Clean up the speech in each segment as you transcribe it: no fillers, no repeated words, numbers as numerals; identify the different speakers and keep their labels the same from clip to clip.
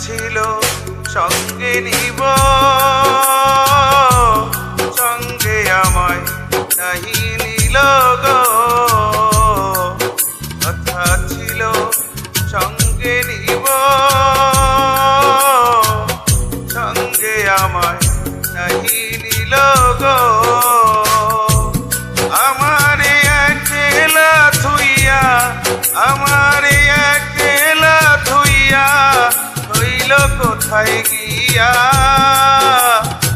Speaker 1: ছিল সঙ্গে নিব, সঙ্গে আমায় নাহি নিল গো। কথা ছিল সঙ্গে নিব, সঙ্গে আমায় নাহি নিল গো। আমারে একলা থুইয়া, আমারে একলা থুইয়া হইল কোথায় গিয়া।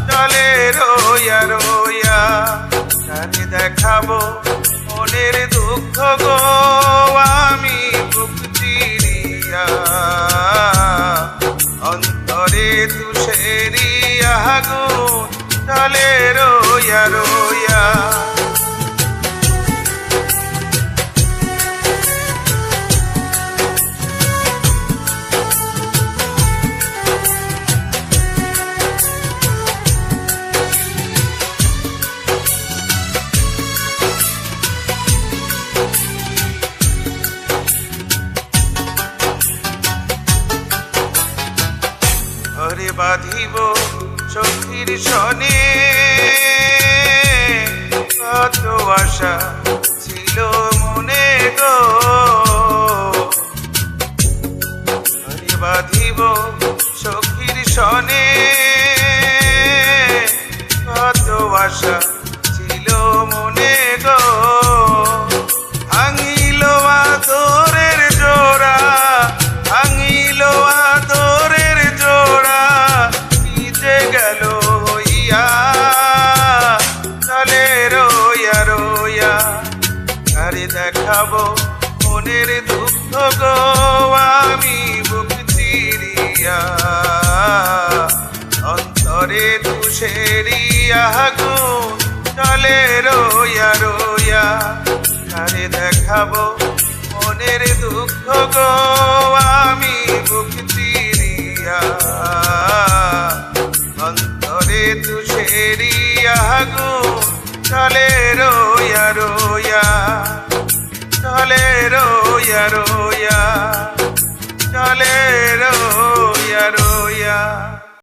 Speaker 1: চলে রোয়া রোয়া কারে দেখাবো মনের দুঃখ গো, আমি বুক চিরিয়া। অন্তরে তুষেরি আগুন চলে রোয়া রোয়া। ঘরে বাঁধিব চোখের সনে, কত আশা ছিল মনে গো। ঘরে বাঁধিব চোখের সনে, কত আশা ছিল মনে গো। ভাঙিল আদরের জোড়া, ভাঙিল আদরের জোড়া, ভিজে গেল হইয়া। চলে রোয়া রোয়া কারে দেখাবো মনের দুঃখ গো, আমি বুক চিরিয়া। অন্তরে তুষেরি আগুন চলে রোয়া রোয়া কারে দেখাবো মনের দুঃখ গো, আমি বুক চিরিয়া। অন্তরে তুষেরি আগুন চলে রোয়া রোয়া, চলে রোয়া রোয়া, চলে রোয়া রোয়া।